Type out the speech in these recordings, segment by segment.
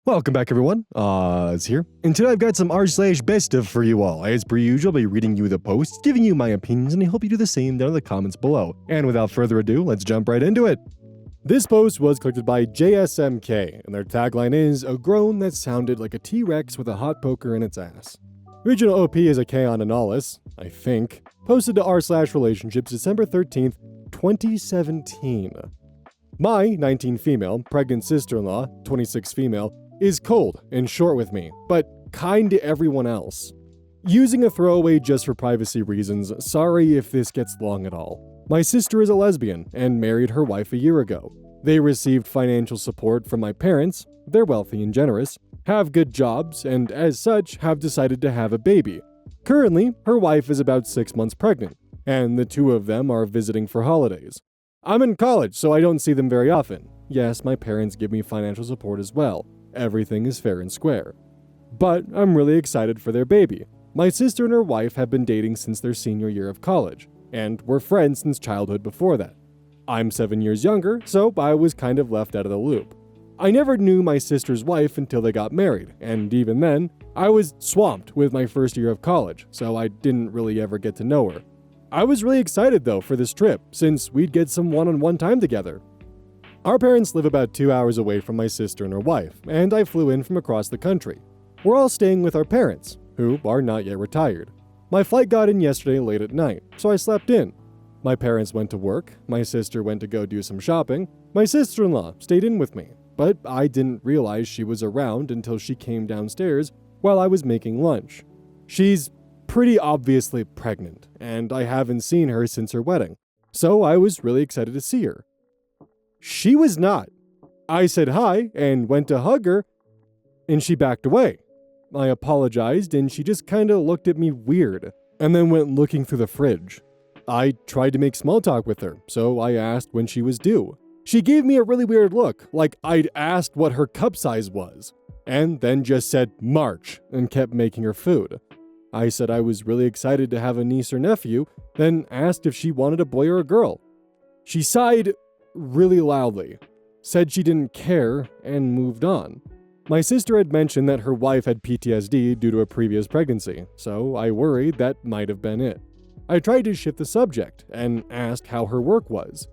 Welcome back, everyone. It's here. And today I've got some r/BestOf for you all. As per usual, I'll be reading you the posts, giving you my opinions, and I hope you do the same down in the comments below. And without further ado, let's jump right into it. This post was collected by JSMK, and their tagline is, "A groan that sounded like a T-Rex with a hot poker in its ass." Original OP is a Kaon Analysis, I think, posted to r/relationships December 13th, 2017. My 19 female, pregnant sister-in-law, 26 female, is cold and short with me, but kind to everyone else. Using a throwaway just for privacy reasons, sorry if this gets long at all. My sister is a lesbian and married her wife a year ago. They received financial support from my parents, they're wealthy and generous, have good jobs, and as such have decided to have a baby. Currently, her wife is about 6 months pregnant, and the two of them are visiting for holidays. I'm in college, so I don't see them very often. Yes, my parents give me financial support as well. Everything is fair and square. But I'm really excited for their baby. My sister and her wife have been dating since their senior year of college, and were friends since childhood before that. I'm 7 years younger, so I was kind of left out of the loop. I never knew my sister's wife until they got married, and even then, I was swamped with my first year of college, so I didn't really ever get to know her. I was really excited though for this trip, since we'd get some one-on-one time together. Our parents live about 2 hours away from my sister and her wife, and I flew in from across the country. We're all staying with our parents, who are not yet retired. My flight got in yesterday late at night, so I slept in. My parents went to work, my sister went to go do some shopping, my sister-in-law stayed in with me, but I didn't realize she was around until she came downstairs while I was making lunch. She's pretty obviously pregnant, and I haven't seen her since her wedding, so I was really excited to see her. She was not. I said hi and went to hug her, and she backed away. I apologized, and she just kinda looked at me weird, and then went looking through the fridge. I tried to make small talk with her, so I asked when she was due. She gave me a really weird look, like I'd asked what her cup size was, and then just said March and kept making her food. I said I was really excited to have a niece or nephew, then asked if she wanted a boy or a girl. She sighed really loudly, said she didn't care, and moved on. My sister had mentioned that her wife had PTSD due to a previous pregnancy, so I worried that might have been it. I tried to shift the subject and asked how her work was.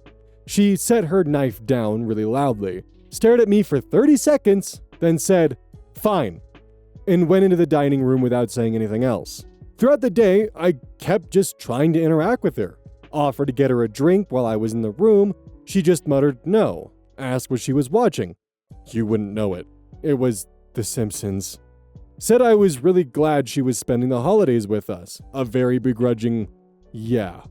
She set her knife down really loudly, stared at me for 30 seconds, then said, "Fine," and went into the dining room without saying anything else. Throughout the day, I kept just trying to interact with her, offered to get her a drink while I was in the room. She just muttered no, asked what she was watching. You wouldn't know it. It was The Simpsons. Said I was really glad she was spending the holidays with us. A very begrudging, yeah.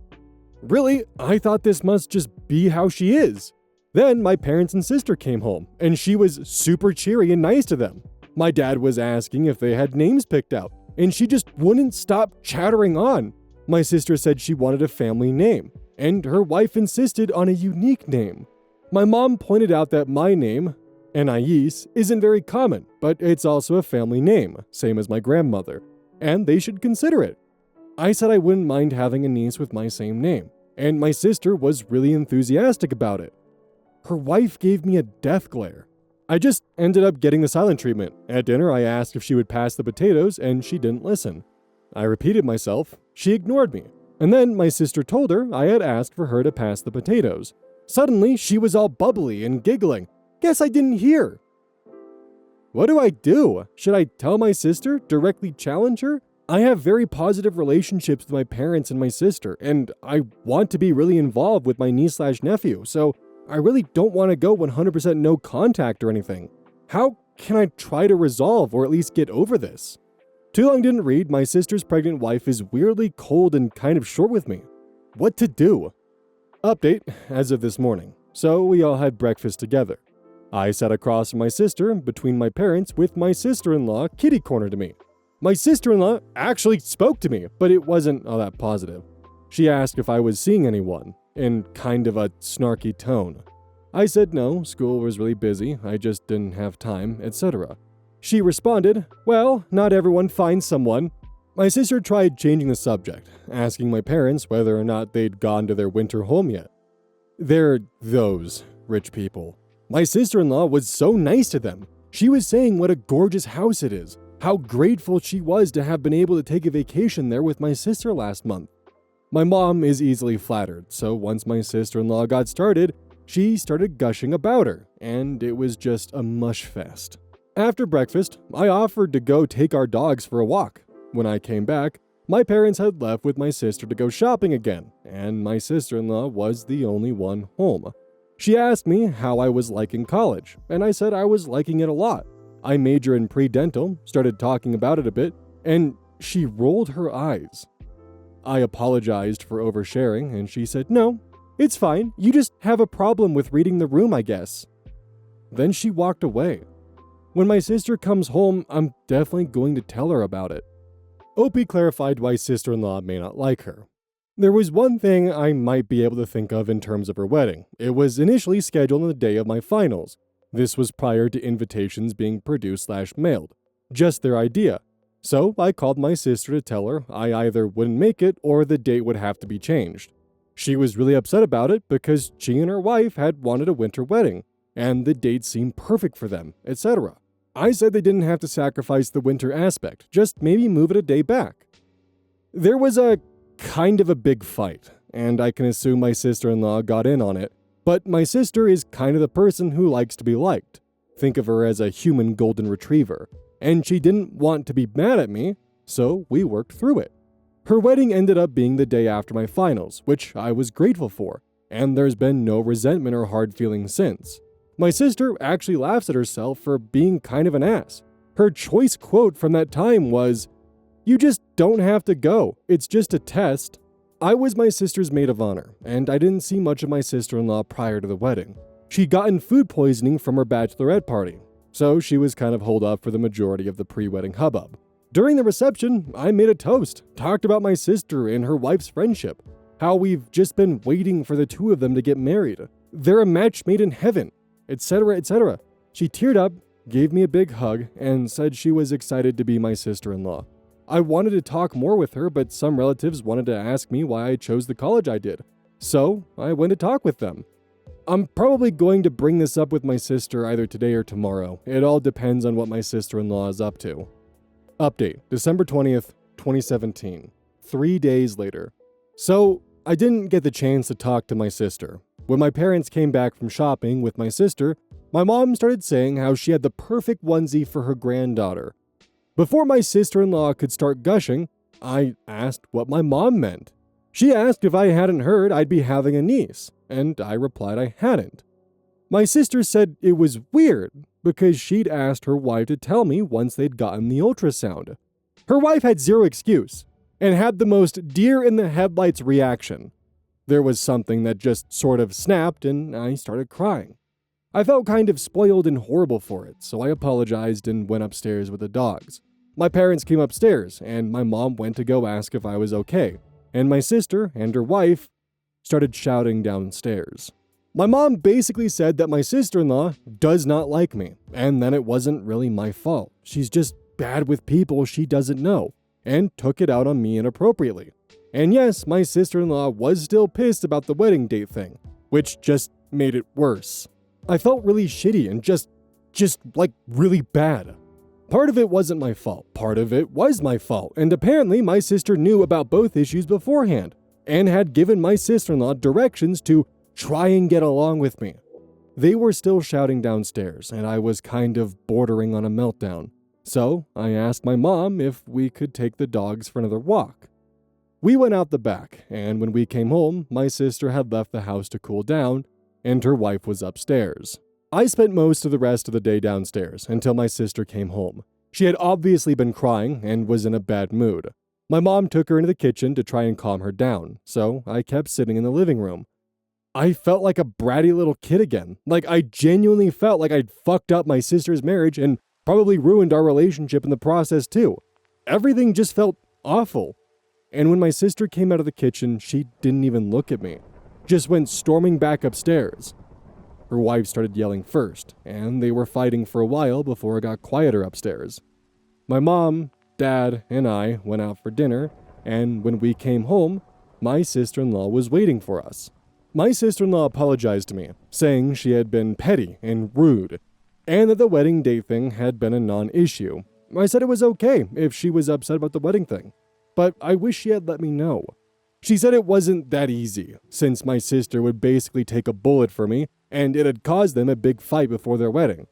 Really, I thought this must just be how she is. Then my parents and sister came home, and she was super cheery and nice to them. My dad was asking if they had names picked out, and she just wouldn't stop chattering on. My sister said she wanted a family name, and her wife insisted on a unique name. My mom pointed out that my name, Anais, isn't very common, but it's also a family name, same as my grandmother, and they should consider it. I said I wouldn't mind having a niece with my same name, and my sister was really enthusiastic about it. Her wife gave me a death glare. I just ended up getting the silent treatment. At dinner, I asked if she would pass the potatoes, and she didn't listen. I repeated myself. She ignored me. And then my sister told her I had asked for her to pass the potatoes. Suddenly, she was all bubbly and giggling. Guess I didn't hear. What do I do? Should I tell my sister? Directly challenge her? I have very positive relationships with my parents and my sister, and I want to be really involved with my niece/nephew, so I really don't want to go 100% no contact or anything. How can I try to resolve or at least get over this? Too long didn't read. My sister's pregnant wife is weirdly cold and kind of short with me. What to do? Update as of this morning. So we all had breakfast together. I sat across from my sister between my parents with my sister-in-law kitty corner to me. My sister-in-law actually spoke to me, but it wasn't all that positive. She asked if I was seeing anyone, in kind of a snarky tone. I said no, school was really busy, I just didn't have time, etc. She responded, well, not everyone finds someone. My sister tried changing the subject, asking my parents whether or not they'd gone to their winter home yet. They're those rich people. My sister-in-law was so nice to them. She was saying what a gorgeous house it is, how grateful she was to have been able to take a vacation there with my sister last month. My mom is easily flattered, so once my sister-in-law got started, she started gushing about her, and it was just a mush fest. After breakfast, I offered to go take our dogs for a walk. When I came back, my parents had left with my sister to go shopping again, and my sister-in-law was the only one home. She asked me how I was liking college, and I said I was liking it a lot. I major in pre-dental, started talking about it a bit, and she rolled her eyes. I apologized for oversharing, and she said, "No, it's fine. You just have a problem with reading the room, I guess." Then she walked away. When my sister comes home, I'm definitely going to tell her about it. Opie clarified why sister-in-law may not like her. There was one thing I might be able to think of in terms of her wedding. It was initially scheduled on the day of my finals. This was prior to invitations being produced/mailed. Just their idea. So I called my sister to tell her I either wouldn't make it or the date would have to be changed. She was really upset about it because she and her wife had wanted a winter wedding, and the date seemed perfect for them, etc. I said they didn't have to sacrifice the winter aspect, just maybe move it a day back. There was a kind of a big fight, and I can assume my sister-in-law got in on it, but my sister is kind of the person who likes to be liked. Think of her as a human golden retriever, and she didn't want to be mad at me, so we worked through it. Her wedding ended up being the day after my finals, which I was grateful for, and there's been no resentment or hard feelings since. My sister actually laughs at herself for being kind of an ass. Her choice quote from that time was, "You just don't have to go. It's just a test." I was my sister's maid of honor, and I didn't see much of my sister-in-law prior to the wedding. She'd gotten food poisoning from her bachelorette party, so she was kind of holed up for the majority of the pre-wedding hubbub. During the reception, I made a toast, talked about my sister and her wife's friendship, how we've just been waiting for the two of them to get married. They're a match made in heaven, etc., etc. She teared up, gave me a big hug, and said she was excited to be my sister-in-law. I wanted to talk more with her, but some relatives wanted to ask me why I chose the college I did, so I went to talk with them. I'm probably going to bring this up with my sister either today or tomorrow. It all depends on what my sister-in-law is up to. Update, December 20th, 2017. 3 days later. So, I didn't get the chance to talk to my sister. When my parents came back from shopping with my sister, my mom started saying how she had the perfect onesie for her granddaughter. Before my sister-in-law could start gushing, I asked what my mom meant. She asked if I hadn't heard I'd be having a niece, and I replied I hadn't. My sister said it was weird because she'd asked her wife to tell me once they'd gotten the ultrasound. Her wife had zero excuse and had the most deer-in-the-headlights reaction. There was something that just sort of snapped and I started crying. I felt kind of spoiled and horrible for it, so I apologized and went upstairs with the dogs. My parents came upstairs and my mom went to go ask if I was okay, and my sister and her wife started shouting downstairs. My mom basically said that my sister-in-law does not like me, and then it wasn't really my fault. She's just bad with people she doesn't know, and took it out on me inappropriately. And yes, my sister-in-law was still pissed about the wedding date thing, which just made it worse. I felt really shitty and just like really bad. Part of it wasn't my fault, part of it was my fault, and apparently my sister knew about both issues beforehand, and had given my sister-in-law directions to try and get along with me. They were still shouting downstairs, and I was kind of bordering on a meltdown. So I asked my mom if we could take the dogs for another walk. We went out the back, and when we came home, my sister had left the house to cool down, and her wife was upstairs. I spent most of the rest of the day downstairs until my sister came home. She had obviously been crying and was in a bad mood. My mom took her into the kitchen to try and calm her down, so I kept sitting in the living room. I felt like a bratty little kid again. Like I genuinely felt like I'd fucked up my sister's marriage and probably ruined our relationship in the process too. Everything just felt awful. And when my sister came out of the kitchen, she didn't even look at me. Just went storming back upstairs. Her wife started yelling first, and they were fighting for a while before it got quieter upstairs. My mom, dad, and I went out for dinner, and when we came home, my sister-in-law was waiting for us. My sister-in-law apologized to me, saying she had been petty and rude. and that the wedding date thing had been a non-issue. I said it was okay if she was upset about the wedding thing, but I wish she had let me know. She said it wasn't that easy, since my sister would basically take a bullet for me, and it had caused them a big fight before their wedding.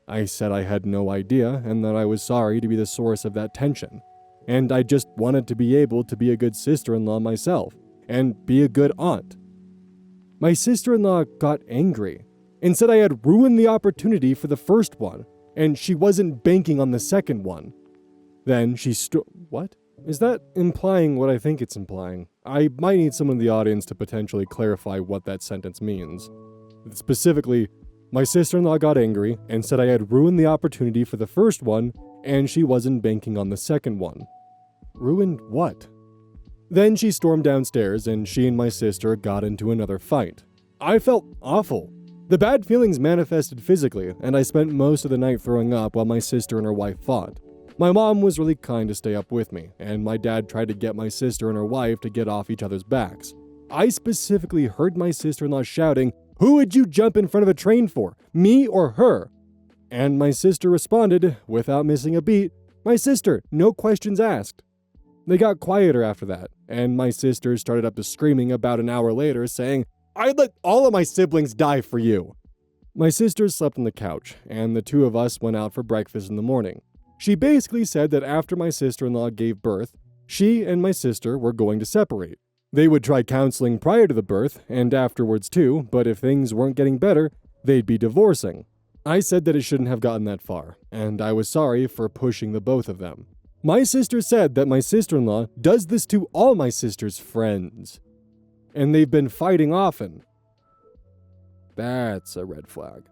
I said I had no idea, and that I was sorry to be the source of that tension, and I just wanted to be able to be a good sister-in-law myself, and be a good aunt. My sister-in-law got angry, and said I had ruined the opportunity for the first one, and she wasn't banking on the second one. Then she What? Is that implying what I think it's implying? I might need someone in the audience to potentially clarify what that sentence means. Specifically, my sister-in-law got angry and said I had ruined the opportunity for the first one, and she wasn't banking on the second one. Ruined what? Then she stormed downstairs, and she and my sister got into another fight. I felt awful. The bad feelings manifested physically, and I spent most of the night throwing up while my sister and her wife fought. My mom was really kind to stay up with me, and my dad tried to get my sister and her wife to get off each other's backs. I specifically heard my sister-in-law shouting, "Who would you jump in front of a train for, me or her?" And my sister responded, without missing a beat, "My sister, no questions asked." They got quieter after that, and my sister started up to screaming about an hour later, saying, "I'd let all of my siblings die for you." My sister slept on the couch, and the two of us went out for breakfast in the morning. She basically said that after my sister-in-law gave birth, she and my sister were going to separate. They would try counseling prior to the birth, and afterwards too, but if things weren't getting better, they'd be divorcing. I said that it shouldn't have gotten that far, and I was sorry for pushing the both of them. My sister said that my sister-in-law does this to all my sister's friends, and they've been fighting often. That's a red flag.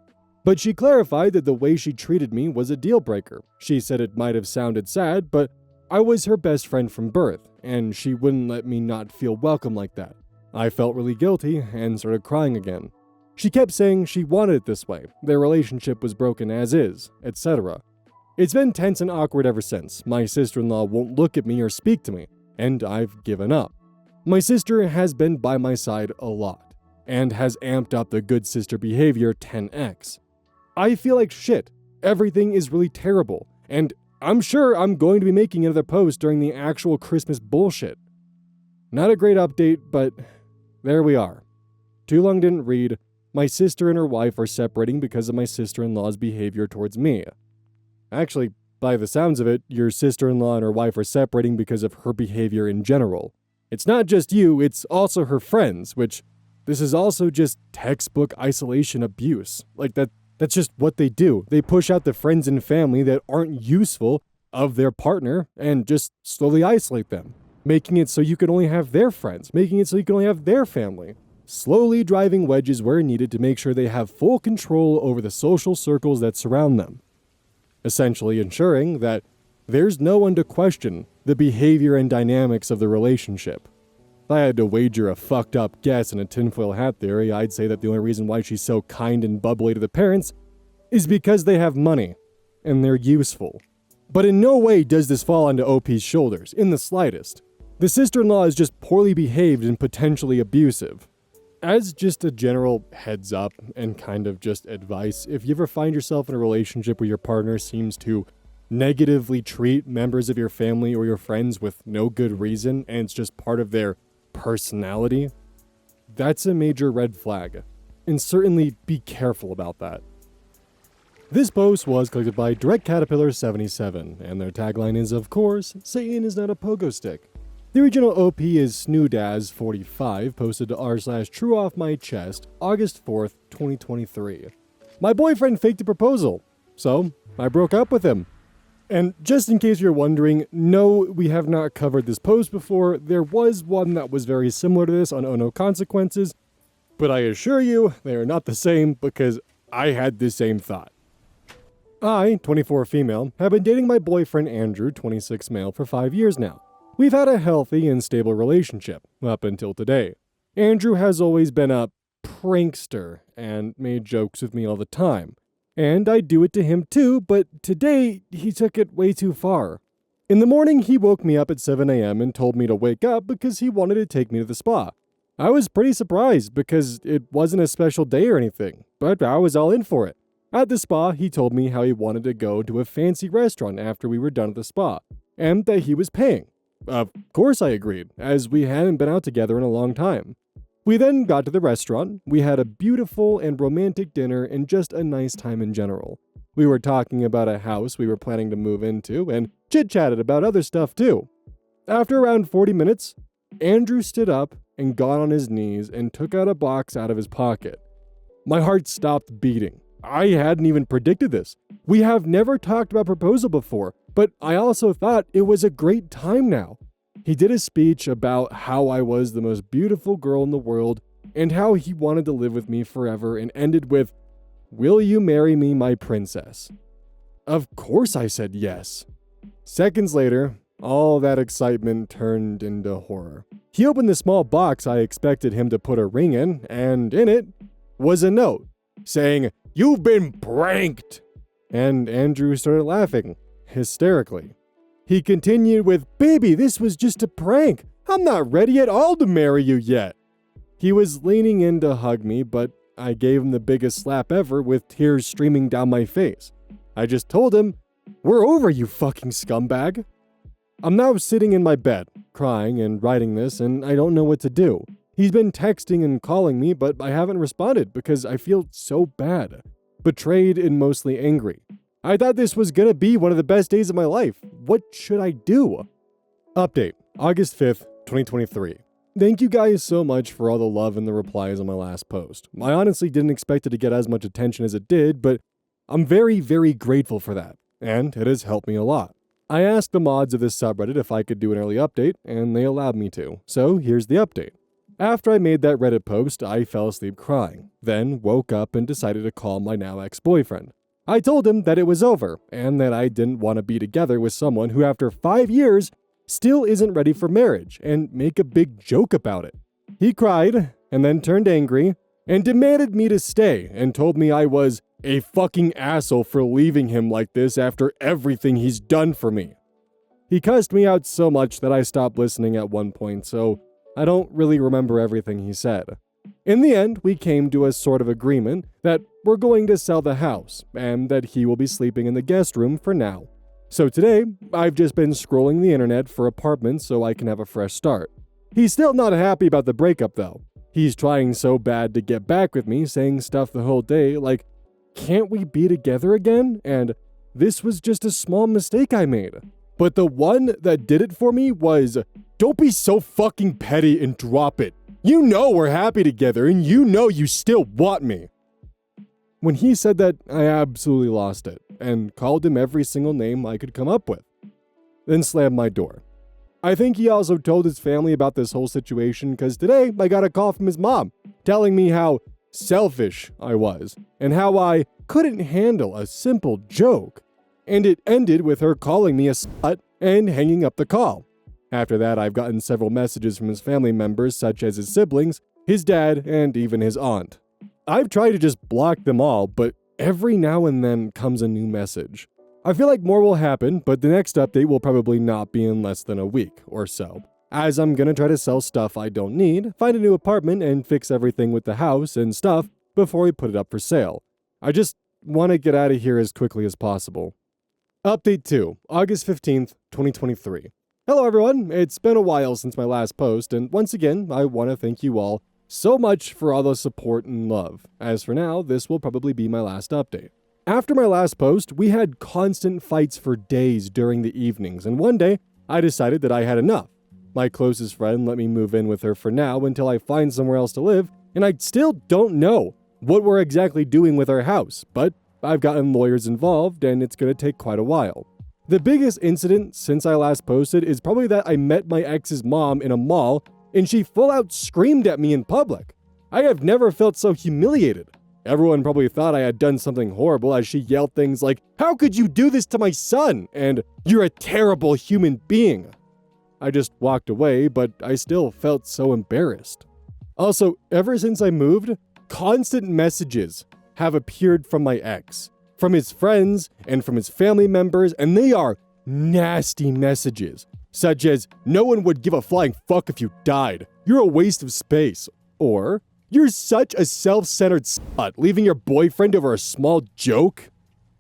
But she clarified that the way she treated me was a deal breaker. She said it might have sounded sad, but I was her best friend from birth, and she wouldn't let me not feel welcome like that. I felt really guilty and started crying again. She kept saying she wanted it this way, their relationship was broken as is, etc. It's been tense and awkward ever since. My sister-in-law won't look at me or speak to me, and I've given up. My sister has been by my side a lot, and has amped up the good sister behavior 10x. I feel like shit. Everything is really terrible, and I'm sure I'm going to be making another post during the actual Christmas bullshit. Not a great update, but there we are. Too long didn't read. My sister and her wife are separating because of my sister-in-law's behavior towards me. Actually, by the sounds of it, your sister-in-law and her wife are separating because of her behavior in general. It's not just you, it's also her friends, which this is also just textbook isolation abuse. That's just what they do. They push out the friends and family that aren't useful of their partner and just slowly isolate them, making it so you can only have their friends, making it so you can only have their family, slowly driving wedges where needed to make sure they have full control over the social circles that surround them, essentially ensuring that there's no one to question the behavior and dynamics of the relationship. If I had to wager a fucked up guess in a tinfoil hat theory, I'd say that the only reason why she's so kind and bubbly to the parents is because they have money and they're useful. But in no way does this fall onto OP's shoulders, in the slightest. The sister-in-law is just poorly behaved and potentially abusive. As just a general heads up and kind of just advice, if you ever find yourself in a relationship where your partner seems to negatively treat members of your family or your friends with no good reason and it's just part of their personality, that's a major red flag, and certainly be careful about that. This post was collected by Direct Caterpillar 77, and their tagline is, of course, Satan is not a pogo stick. The original OP is Snoodaz45, posted to r/TrueOffMyChest, August 4th, 2023. My boyfriend faked a proposal, so I broke up with him. And just in case you're wondering, no, we have not covered this post before. There was one that was very similar to this on Oh No Consequences, but I assure you they are not the same because I had the same thought. I, 24 female, have been dating my boyfriend Andrew, 26 male, for 5 years now. We've had a healthy and stable relationship, up until today. Andrew has always been a prankster and made jokes with me all the time. And I do it to him too, but today he took it way too far. In the morning, he woke me up at 7 a.m. and told me to wake up because he wanted to take me to the spa. I was pretty surprised because it wasn't a special day or anything, but I was all in for it. At the spa, he told me how he wanted to go to a fancy restaurant after we were done at the spa, and that he was paying. Of course I agreed, as we hadn't been out together in a long time. We then got to the restaurant, we had a beautiful and romantic dinner and just a nice time in general. We were talking about a house we were planning to move into and chit-chatted about other stuff too. After around 40 minutes, Andrew stood up and got on his knees and took out a box out of his pocket. My heart stopped beating. I hadn't even predicted this. We have never talked about proposal before, but I also thought it was a great time now. He did a speech about how I was the most beautiful girl in the world and how he wanted to live with me forever and ended with, "Will you marry me, my princess?" Of course I said yes. Seconds later, all that excitement turned into horror. He opened the small box I expected him to put a ring in, and in it was a note saying, "You've been pranked!" And Andrew started laughing, hysterically. He continued with, "Baby, this was just a prank. I'm not ready at all to marry you yet." He was leaning in to hug me, but I gave him the biggest slap ever with tears streaming down my face. I just told him, "We're over, you fucking scumbag." I'm now sitting in my bed, crying and writing this, and I don't know what to do. He's been texting and calling me, but I haven't responded because I feel so bad. Betrayed and mostly angry. I thought this was gonna be one of the best days of my life. What should I do? Update, August 5th, 2023. Thank you guys so much for all the love and the replies on my last post. I honestly didn't expect it to get as much attention as it did, but I'm very, very grateful for that, and it has helped me a lot. I asked the mods of this subreddit if I could do an early update, and they allowed me to, so here's the update. After I made that Reddit post, I fell asleep crying, then woke up and decided to call my now ex-boyfriend. I told him that it was over, and that I didn't want to be together with someone who after 5 years still isn't ready for marriage, and make a big joke about it. He cried, and then turned angry, and demanded me to stay, and told me I was a fucking asshole for leaving him like this after everything he's done for me. He cussed me out so much that I stopped listening at one point, so I don't really remember everything he said. In the end, we came to a sort of agreement that we're going to sell the house, and that he will be sleeping in the guest room for now. So today, I've just been scrolling the internet for apartments so I can have a fresh start. He's still not happy about the breakup though. He's trying so bad to get back with me, saying stuff the whole day like, "Can't we be together again?" And "This was just a small mistake I made." But the one that did it for me was, "Don't be so fucking petty and drop it. You know we're happy together and you know you still want me." When he said that, I absolutely lost it and called him every single name I could come up with. Then slammed my door. I think he also told his family about this whole situation because today I got a call from his mom telling me how selfish I was and how I couldn't handle a simple joke. And it ended with her calling me a slut and hanging up the call. After that, I've gotten several messages from his family members such as his siblings, his dad, and even his aunt. I've tried to just block them all, but every now and then comes a new message. I feel like more will happen, but the next update will probably not be in less than a week or so, as I'm gonna try to sell stuff I don't need, find a new apartment, and fix everything with the house and stuff before we put it up for sale. I just want to get out of here as quickly as possible. Update 2, August 15th, 2023. Hello everyone, it's been a while since my last post, and once again, I want to thank you all so much for all the support and love. As for now, this will probably be my last update. After my last post, we had constant fights for days during the evenings, and one day, I decided that I had enough. My closest friend let me move in with her for now until I find somewhere else to live, and I still don't know what we're exactly doing with our house, but I've gotten lawyers involved, and it's going to take quite a while. The biggest incident since I last posted is probably that I met my ex's mom in a mall, and she full out screamed at me in public. I have never felt so humiliated. Everyone probably thought I had done something horrible as she yelled things like, "How could you do this to my son?" and "You're a terrible human being." I just walked away, but I still felt so embarrassed. Also, ever since I moved, constant messages have appeared from my ex, from his friends and from his family members, and they are nasty messages, such as, "No one would give a flying fuck if you died. You're a waste of space." Or, You're such a self-centered slut, leaving your boyfriend over a small joke?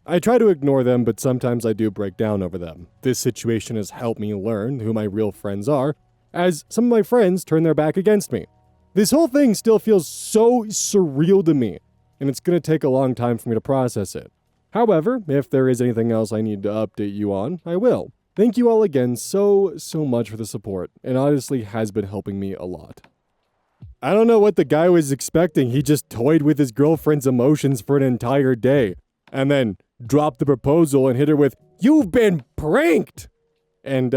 I try to ignore them, but sometimes I do break down over them. This situation has helped me learn who my real friends are, as some of my friends turn their back against me. This whole thing still feels so surreal to me, and it's going to take a long time for me to process it. However, if there is anything else I need to update you on, I will. Thank you all again so much for the support. It honestly has been helping me a lot. I don't know what the guy was expecting. He just toyed with his girlfriend's emotions for an entire day, and then dropped the proposal and hit her with, "You've been pranked!" And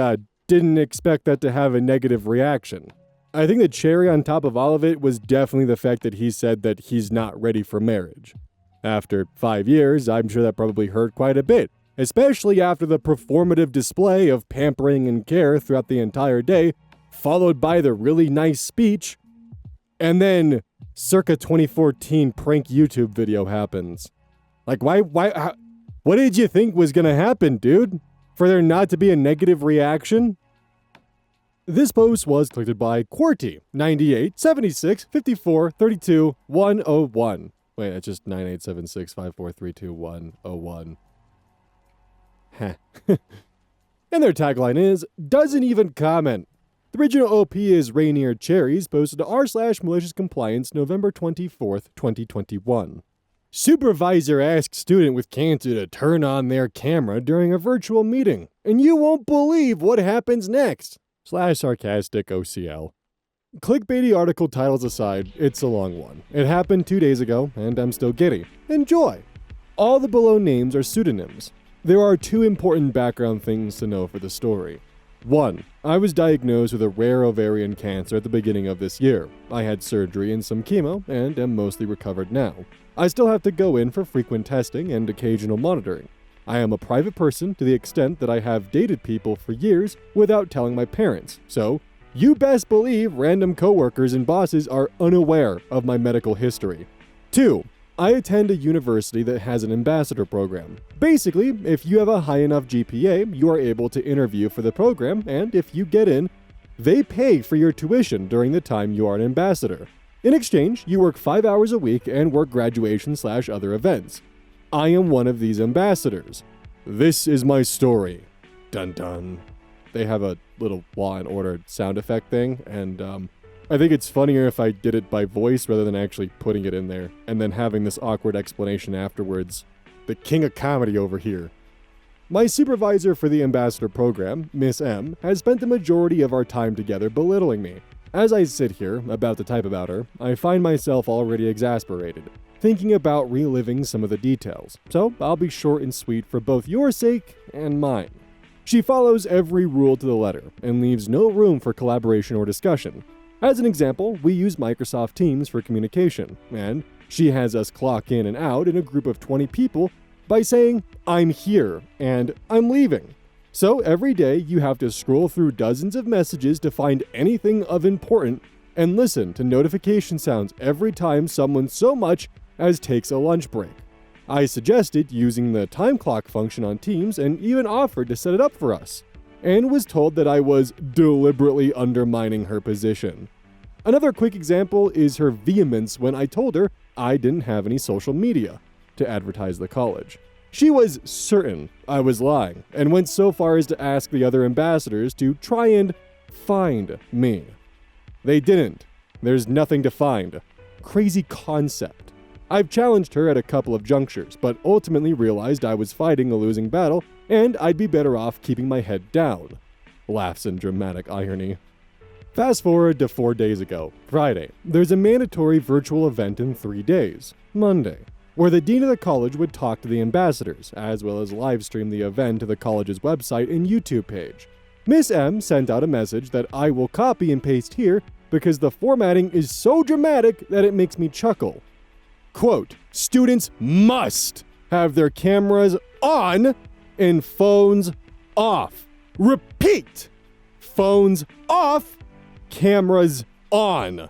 didn't expect that to have a negative reaction. I think the cherry on top of all of it was definitely the fact that he said that he's not ready for marriage. After 5 years, I'm sure that probably hurt quite a bit, especially after the performative display of pampering and care throughout the entire day, followed by the really nice speech, and then circa 2014 prank YouTube video happens. Like, what did you think was gonna happen, dude? For there not to be a negative reaction? This post was collected by Quarty, 98 76 54 32 101. Wait, it's just 9876 5432 101. Heh. And their tagline is, "Doesn't even comment." The original OP is Rainier Cherries, posted to r/malicious compliance November 24th, 2021. Supervisor asks student with cancer to turn on their camera during a virtual meeting, and you won't believe what happens next. /sarcastic OCL. Clickbaity article titles aside, it's a long one. It happened 2 days ago, and I'm still giddy. Enjoy! All the below names are pseudonyms. There are 2 important background things to know for the story. 1. I was diagnosed with a rare ovarian cancer at the beginning of this year. I had surgery and some chemo, and am mostly recovered now. I still have to go in for frequent testing and occasional monitoring. I am a private person to the extent that I have dated people for years without telling my parents, so you best believe random coworkers and bosses are unaware of my medical history. 2. I attend a university that has an ambassador program. Basically, if you have a high enough GPA, you are able to interview for the program, and if you get in, they pay for your tuition during the time you are an ambassador. In exchange, you work 5 hours a week and work graduation/other events. I am one of these ambassadors. This is my story. Dun dun. They have a little Law and Order sound effect thing, and I think it's funnier if I did it by voice rather than actually putting it in there, and then having this awkward explanation afterwards. The king of comedy over here. My supervisor for the ambassador program, Miss M, has spent the majority of our time together belittling me. As I sit here, about to type about her, I find myself already exasperated, thinking about reliving some of the details, so I'll be short and sweet for both your sake and mine. She follows every rule to the letter, and leaves no room for collaboration or discussion. As an example, we use Microsoft Teams for communication, and she has us clock in and out in a group of 20 people by saying, "I'm here," and "I'm leaving." So every day you have to scroll through dozens of messages to find anything of importance and listen to notification sounds every time someone so much as takes a lunch break. I suggested using the time clock function on Teams and even offered to set it up for us, and was told that I was deliberately undermining her position. Another quick example is her vehemence when I told her I didn't have any social media to advertise the college. She was certain I was lying, and went so far as to ask the other ambassadors to try and find me. They didn't. There's nothing to find. Crazy concept. I've challenged her at a couple of junctures, but ultimately realized I was fighting a losing battle, and I'd be better off keeping my head down. Laughs in dramatic irony. Fast forward to 4 days ago, Friday. There's a mandatory virtual event in 3 days, Monday, where the dean of the college would talk to the ambassadors, as well as live stream the event to the college's website and YouTube page. Miss M sent out a message that I will copy and paste here because the formatting is so dramatic that it makes me chuckle. Quote, "Students must have their cameras on and phones off. Repeat, phones off, cameras on."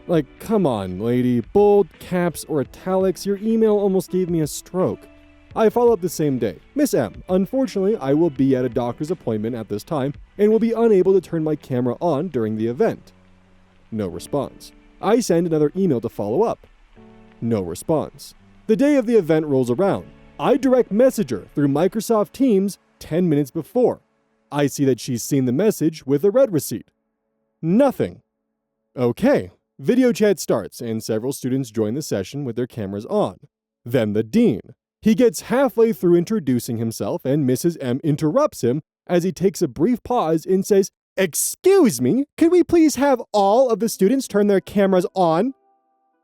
Like, come on, lady. Bold, caps, or italics, your email almost gave me a stroke. I follow up the same day. Miss M, unfortunately, I will be at a doctor's appointment at this time and will be unable to turn my camera on during the event. No response. I send another email to follow up. No response. The day of the event rolls around. I direct message her through Microsoft Teams 10 minutes before. I see that she's seen the message with a red receipt. Nothing. Okay. Video chat starts and several students join the session with their cameras on. Then the dean. He gets halfway through introducing himself and Mrs. M interrupts him as he takes a brief pause and says, "Excuse me, could we please have all of the students turn their cameras on?"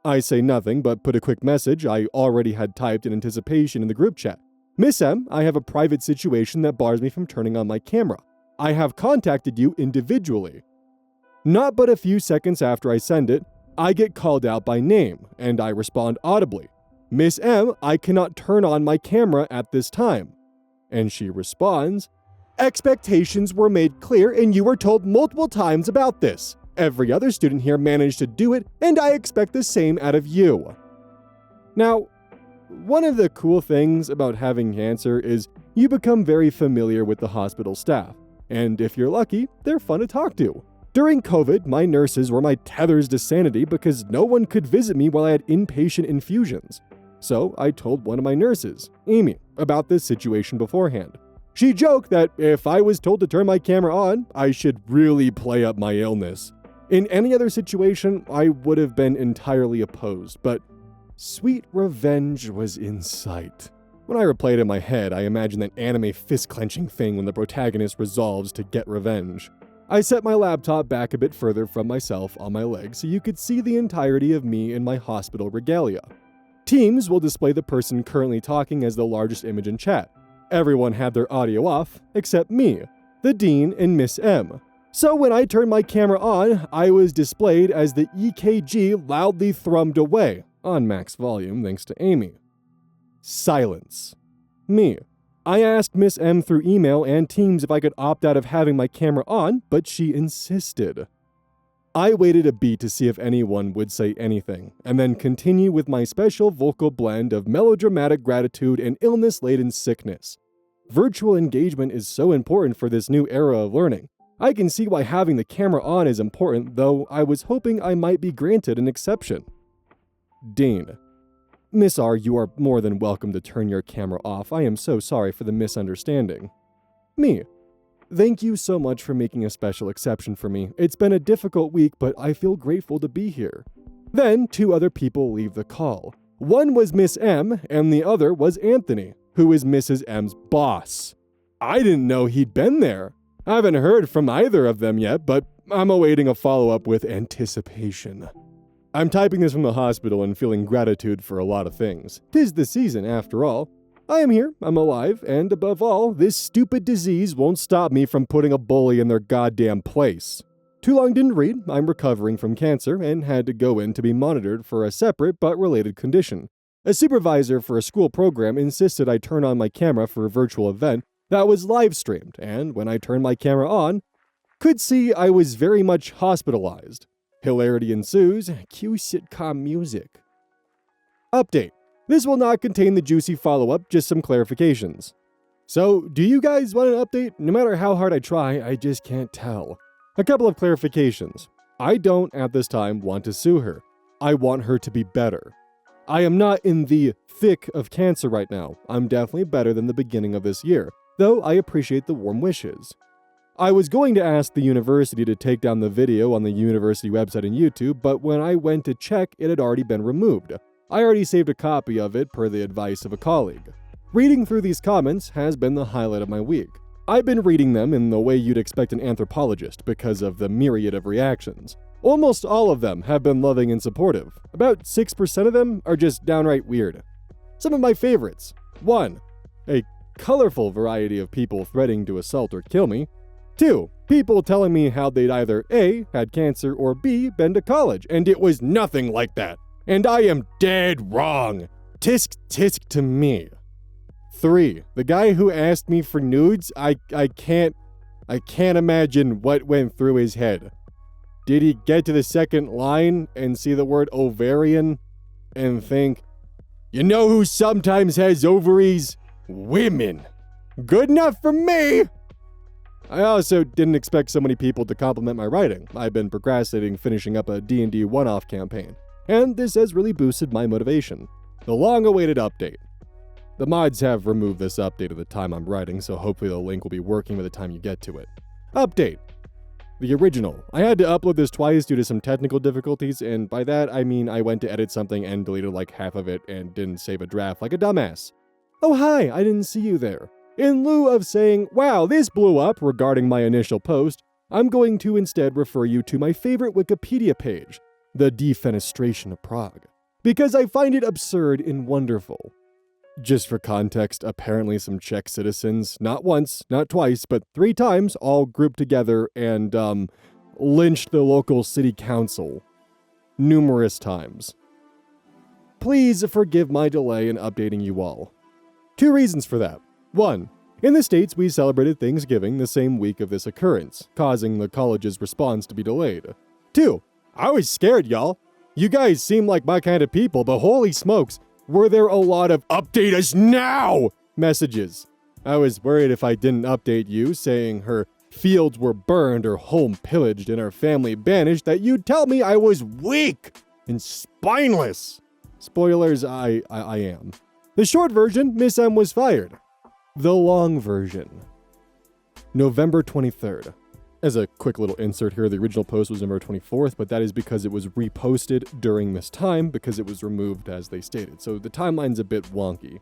I say nothing but put a quick message I already had typed in anticipation in the group chat. "Miss M, I have a private situation that bars me from turning on my camera. I have contacted you individually." Not but a few seconds after I send it, I get called out by name, and I respond audibly, "Miss M, I cannot turn on my camera at this time." And she responds, "Expectations were made clear and you were told multiple times about this. Every other student here managed to do it, and I expect the same out of you." Now, one of the cool things about having cancer is you become very familiar with the hospital staff, and if you're lucky, they're fun to talk to. During COVID, my nurses were my tethers to sanity because no one could visit me while I had inpatient infusions. So I told one of my nurses, Amy, about this situation beforehand. She joked that if I was told to turn my camera on, I should really play up my illness. In any other situation, I would have been entirely opposed, but sweet revenge was in sight. When I replay it in my head, I imagine that anime fist-clenching thing when the protagonist resolves to get revenge. I set my laptop back a bit further from myself on my leg so you could see the entirety of me in my hospital regalia. Teams will display the person currently talking as the largest image in chat. Everyone had their audio off, except me, the dean, and Miss M. So when I turned my camera on, I was displayed as the EKG loudly thrummed away, on max volume thanks to Amy. Silence. Me. I asked Miss M through email and Teams if I could opt out of having my camera on, but she insisted. I waited a beat to see if anyone would say anything, and then continue with my special vocal blend of melodramatic gratitude and illness-laden sickness. Virtual engagement is so important for this new era of learning. I can see why having the camera on is important, though I was hoping I might be granted an exception. Dean. Miss R, you are more than welcome to turn your camera off. I am so sorry for the misunderstanding. Me. Thank you so much for making a special exception for me. It's been a difficult week, but I feel grateful to be here. Then, two other people leave the call. One was Miss M, and the other was Anthony, who is Mrs. M's boss. I didn't know he'd been there. I haven't heard from either of them yet, but I'm awaiting a follow-up with anticipation. I'm typing this from the hospital and feeling gratitude for a lot of things. 'Tis the season, after all. I am here, I'm alive, and above all, this stupid disease won't stop me from putting a bully in their goddamn place. Too long didn't read, I'm recovering from cancer and had to go in to be monitored for a separate but related condition. A supervisor for a school program insisted I turn on my camera for a virtual event that was live streamed, and when I turned my camera on, could see I was very much hospitalized. Hilarity ensues, cue sitcom music. Update. This will not contain the juicy follow-up, just some clarifications. So, do you guys want an update? No matter how hard I try, I just can't tell. A couple of clarifications. I don't, at this time, want to sue her. I want her to be better. I am not in the thick of cancer right now. I'm definitely better than the beginning of this year, though I appreciate the warm wishes. I was going to ask the university to take down the video on the university website and YouTube, but when I went to check, it had already been removed. I already saved a copy of it per the advice of a colleague. Reading through these comments has been the highlight of my week. I've been reading them in the way you'd expect an anthropologist because of the myriad of reactions. Almost all of them have been loving and supportive. About 6% of them are just downright weird. Some of my favorites. 1. A colorful variety of people threatening to assault or kill me. 2. People telling me how they'd either A. had cancer or B. been to college, and it was nothing like that. And I am dead wrong. Tisk tisk to me. 3. The guy who asked me for nudes, I can't imagine what went through his head. Did he get to the second line and see the word ovarian and think, you know who sometimes has ovaries? Women. Good enough for me. I also didn't expect so many people to compliment my writing. I've been procrastinating finishing up a D&D one-off campaign, and this has really boosted my motivation. The long-awaited update. The mods have removed this update at the time I'm writing, so hopefully the link will be working by the time you get to it. Update. The original. I had to upload this twice due to some technical difficulties, and by that I mean I went to edit something and deleted like half of it and didn't save a draft like a dumbass. Oh hi, I didn't see you there. In lieu of saying, wow, this blew up regarding my initial post, I'm going to instead refer you to my favorite Wikipedia page, the Defenestration of Prague, because I find it absurd and wonderful. Just for context, apparently some Czech citizens, not once, not twice, but 3 times, all grouped together and, lynched the local city council. Numerous times. Please forgive my delay in updating you all. 2 reasons for that. 1. In the States, we celebrated Thanksgiving the same week of this occurrence, causing the college's response to be delayed. 2. I was scared, y'all. You guys seem like my kind of people, but holy smokes, were there a lot of "update us now" messages. I was worried if I didn't update you, saying her fields were burned, her home pillaged, and her family banished, that you'd tell me I was weak and spineless. Spoilers, I am. The short version, Miss M was fired. The long version. November 23rd. As a quick little insert here, the original post was November 24th, but that is because it was reposted during this time because it was removed as they stated, so the timeline's a bit wonky.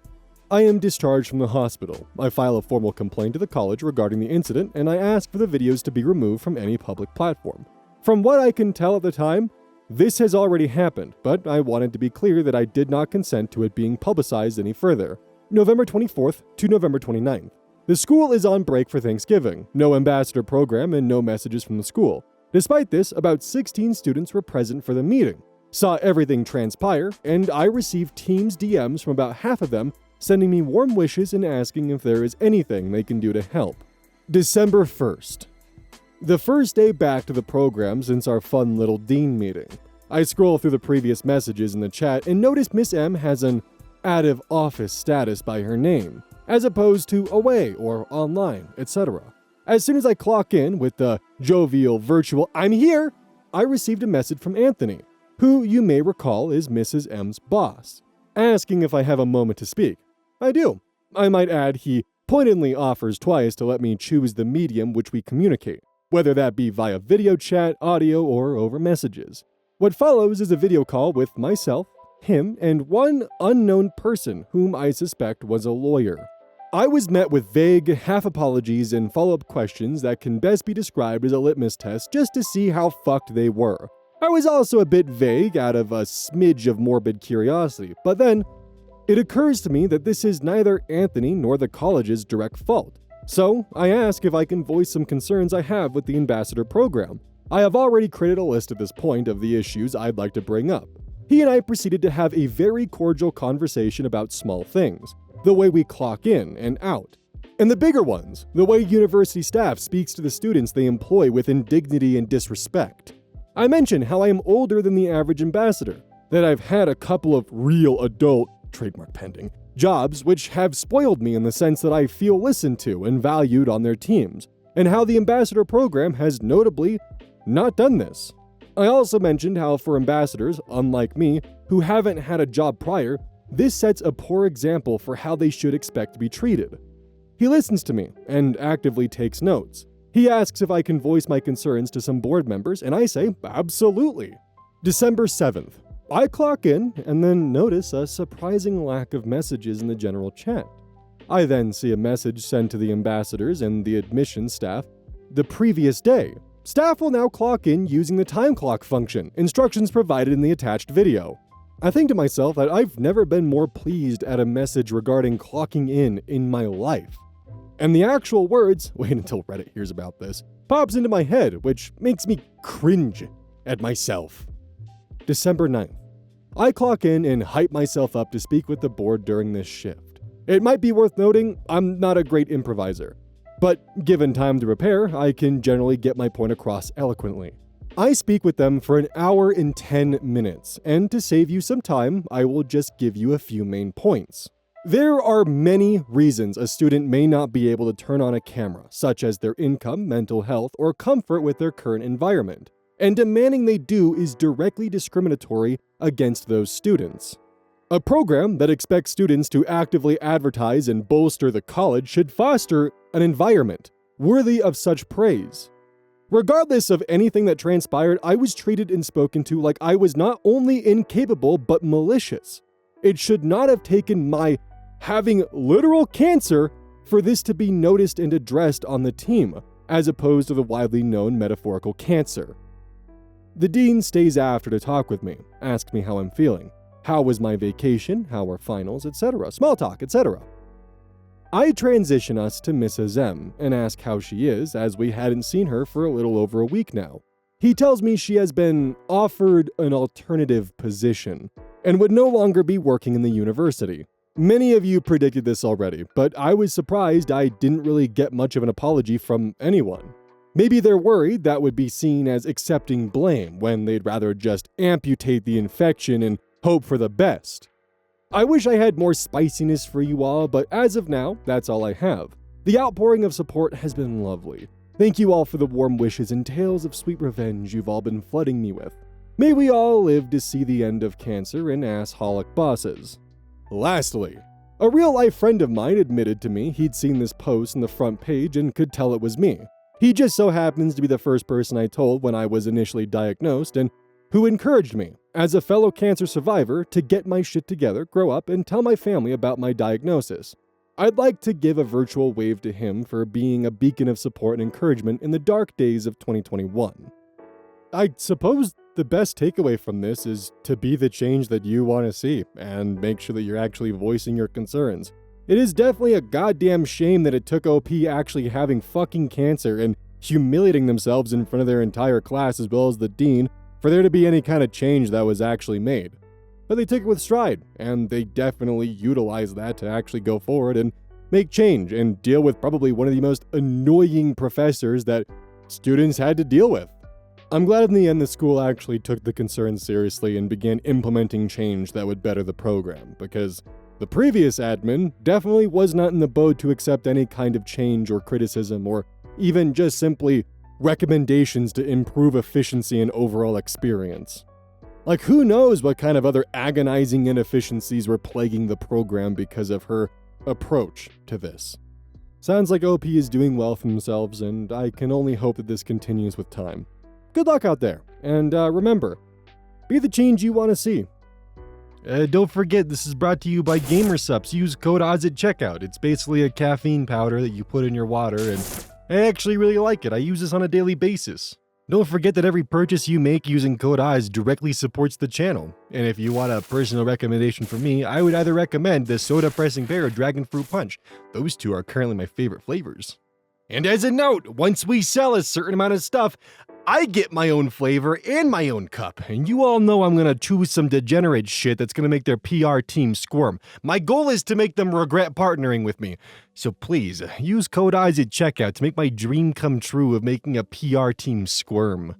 I am discharged from the hospital. I file a formal complaint to the college regarding the incident, and I ask for the videos to be removed from any public platform. From what I can tell at the time, this has already happened, but I wanted to be clear that I did not consent to it being publicized any further. November 24th to November 29th. The school is on break for Thanksgiving, no ambassador program and no messages from the school. Despite this, about 16 students were present for the meeting, saw everything transpire, and I received Teams DMs from about half of them sending me warm wishes and asking if there is anything they can do to help. December 1st. The first day back to the program since our fun little dean meeting. I scroll through the previous messages in the chat and notice Miss M has an out of office status by her name, as opposed to away or online, etc. As soon as I clock in with the jovial virtual "I'm here," I received a message from Anthony, who you may recall is Mrs. M's boss, asking if I have a moment to speak. I do. I might add he pointedly offers twice to let me choose the medium which we communicate, whether that be via video chat, audio, or over messages. What follows is a video call with myself, him, and one unknown person whom I suspect was a lawyer. I was met with vague half apologies and follow-up questions that can best be described as a litmus test just to see how fucked they were. I was also a bit vague out of a smidge of morbid curiosity, but then it occurs to me that this is neither Anthony nor the college's direct fault. So I ask if I can voice some concerns I have with the ambassador program. I have already created a list at this point of the issues I'd like to bring up. He and I proceeded to have a very cordial conversation about small things, the way we clock in and out, and the bigger ones, the way university staff speaks to the students they employ with indignity and disrespect. I mentioned how I am older than the average ambassador, that I've had a couple of real adult, trademark pending, jobs which have spoiled me in the sense that I feel listened to and valued on their teams, and how the ambassador program has notably not done this. I also mentioned how for ambassadors, unlike me, who haven't had a job prior, this sets a poor example for how they should expect to be treated. He listens to me and actively takes notes. He asks if I can voice my concerns to some board members, and I say, absolutely. December 7th. I clock in and then notice a surprising lack of messages in the general chat. I then see a message sent to the ambassadors and the admissions staff the previous day. Staff will now clock in using the time clock function, instructions provided in the attached video. I think to myself that I've never been more pleased at a message regarding clocking in my life. And the actual words, wait until Reddit hears about this, pops into my head, which makes me cringe at myself. December 9th. I clock in and hype myself up to speak with the board during this shift. It might be worth noting, I'm not a great improviser, but given time to prepare, I can generally get my point across eloquently. I speak with them for an hour and 10 minutes, and to save you some time, I will just give you a few main points. There are many reasons a student may not be able to turn on a camera, such as their income, mental health, or comfort with their current environment, and demanding they do is directly discriminatory against those students. A program that expects students to actively advertise and bolster the college should foster an environment worthy of such praise. Regardless of anything that transpired, I was treated and spoken to like I was not only incapable but malicious. It should not have taken my having literal cancer for this to be noticed and addressed on the team, as opposed to the widely known metaphorical cancer. The dean stays after to talk with me, asks me how I'm feeling, how was my vacation, how are finals, etc., small talk, etc. I transition us to Mrs. M and ask how she is, as we hadn't seen her for a little over a week now. He tells me she has been offered an alternative position and would no longer be working in the university. Many of you predicted this already, but I was surprised I didn't really get much of an apology from anyone. Maybe they're worried that would be seen as accepting blame when they'd rather just amputate the infection and hope for the best. I wish I had more spiciness for you all, but as of now, that's all I have. The outpouring of support has been lovely. Thank you all for the warm wishes and tales of sweet revenge you've all been flooding me with. May we all live to see the end of cancer and assholic bosses. Lastly, a real-life friend of mine admitted to me he'd seen this post in the front page and could tell it was me. He just so happens to be the first person I told when I was initially diagnosed and who encouraged me, as a fellow cancer survivor, to get my shit together, grow up, and tell my family about my diagnosis. I'd like to give a virtual wave to him for being a beacon of support and encouragement in the dark days of 2021. I suppose the best takeaway from this is to be the change that you want to see, and make sure that you're actually voicing your concerns. It is definitely a goddamn shame that it took OP actually having fucking cancer and humiliating themselves in front of their entire class as well as the dean for there to be any kind of change that was actually made. But they took it with stride, and they definitely utilized that to actually go forward and make change and deal with probably one of the most annoying professors that students had to deal with. I'm glad in the end the school actually took the concerns seriously and began implementing change that would better the program, because the previous admin definitely was not in the boat to accept any kind of change or criticism or even just simply recommendations to improve efficiency and overall experience. Like, who knows what kind of other agonizing inefficiencies were plaguing the program because of her approach to this. Sounds like OP is doing well for themselves, and I can only hope that this continues with time. Good luck out there, and remember, be the change you want to see. Don't forget, this is brought to you by GamerSups. Use code OZ at checkout. It's basically a caffeine powder that you put in your water, and I actually really like it. I use this on a daily basis. Don't forget that every purchase you make using code OZ directly supports the channel. And if you want a personal recommendation from me, I would either recommend the Soda Pressing Pear or Dragon Fruit Punch. Those two are currently my favorite flavors. And as a note, once we sell a certain amount of stuff, I get my own flavor and my own cup, and you all know I'm gonna choose some degenerate shit that's gonna make their PR team squirm. My goal is to make them regret partnering with me. So please, use code OZ at checkout to make my dream come true of making a PR team squirm.